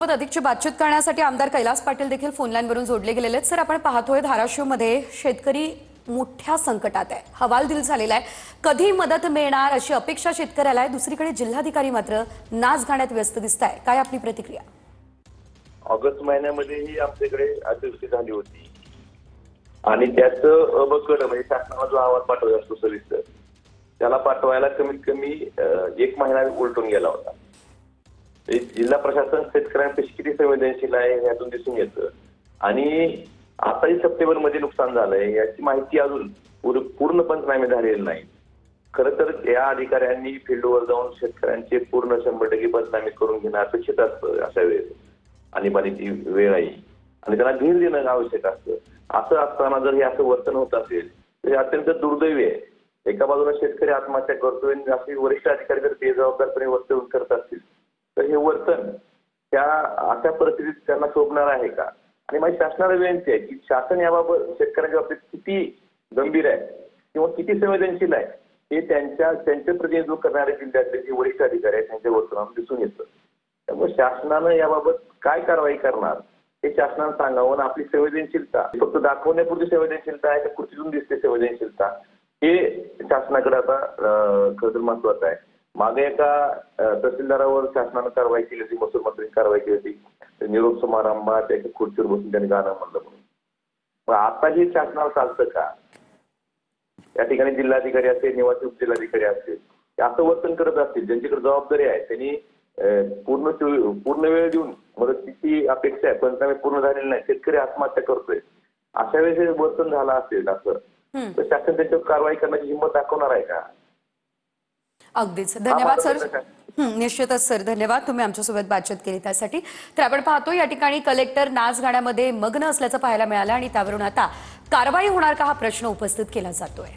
अधिकची बातचीत करण्यासाठी आमदार कैलास पाटील देखील फोनलाईनवरून जोडले गेलेले आहेत। सर, आपण पाहतोय धाराशिवमध्ये शेतकरी मोठ्या संकटात आहे, हवालदिल झालेला आहे। कधी मदत मिळणार अशी अपेक्षा शेतकऱ्याला आहे। दुसरीकडे जिल्हाधिकारी मात्र नाचगाण्यात व्यस्त दिसताय। काय आपली प्रतिक्रिया? ऑगस्ट महिन्यामध्येही आमच्याकडे अतिवृष्टी झाली होती आणि त्याचं अबकड म्हणजे शासनाला जो अहवाल पाठवायचा असतो सविस्तर त्याला पाठवायला कमीत कमी 1 महिना उलटून गेला होता। जिल्हा प्रशासन शेतकऱ्यांपेक्षा किती संवेदनशील आहे यातून दिसून येतं। आणि आताही सप्टेंबरमध्ये नुकसान झालंय याची माहिती अजून पूर्ण पंचनामे झालेले नाही। खरं तर या अधिकाऱ्यांनी फील्डवर जाऊन शेतकऱ्यांचे पूर्ण 100% पंचनामे करून घेणं अपेक्षित असतं अशा वेळेस। आणीबाणीची वेळ आहे आणि त्यांना धीर देणं आवश्यक असतं। असं असताना जर हे असं वर्तन होत असेल तर अत्यंत दुर्दैवी आहे। एका बाजूला शेतकरी आत्महत्या करतोय आणि असे वरिष्ठ अधिकारी जर बेजबाबदारपणे वर्तन करत असतील तर हे वर्तन त्या अशा परिस्थितीत त्यांना शोभणार आहे का? आणि माझी शासनाला विनंती आहे की शासन याबाबत शेतकऱ्यांच्या बाबतीत किती गंभीर आहे किंवा किती संवेदनशील आहे हे त्यांचे प्रतिनिधित्व करणारे जिल्ह्यातले जे वरिष्ठ अधिकारी आहेत त्यांच्या वर्तनातून दिसून येतं। त्यामुळे शासनानं याबाबत काय कारवाई करणार हे शासनानं सांगावं आणि आपली संवेदनशीलता फक्त दाखवण्यापुरती संवेदनशीलता आहे का कृतीतून दिसते संवेदनशीलता हे शासनाकडे आता खरं तर महत्वाचं आहे। मागे एका तहसीलदारावर शासनानं कारवाई केली होती, महसूल मंत्र्यांनी कारवाई केली होती। निरोप समारंभात त्याच्या खुर्चीवर बसून त्यांनी गाणं म्हणलं म्हणून। मग आता हे शासनाला चालतं का? या ठिकाणी जिल्हाधिकारी असेल, निवासी उपजिल्हाधिकारी असेल असं वर्तन करत असतील, ज्यांच्याकडे जबाबदारी आहे त्यांनी पूर्ण वेळ देऊन मदतीची अपेक्षा आहे, पंचनामे पूर्ण झालेले नाही, शेतकरी आत्महत्या करतोय, अशा वेळेस वर्तन झालं असेल असं तर शासन त्याच्यावर कारवाई करण्याची हिंमत दाखवणार आहे का? अगदीच धन्यवाद सर। निश्चितच सर, धन्यवाद तुम्ही आमच्यासोबत बातचीत केली त्यासाठी। तर आपण पाहतो या ठिकाणी कलेक्टर नाचगाण्यामध्ये मग्न असल्याचं पाहायला मिळालं आणि त्यावरून आता कारवाई होणार का हा प्रश्न उपस्थित केला जातोय।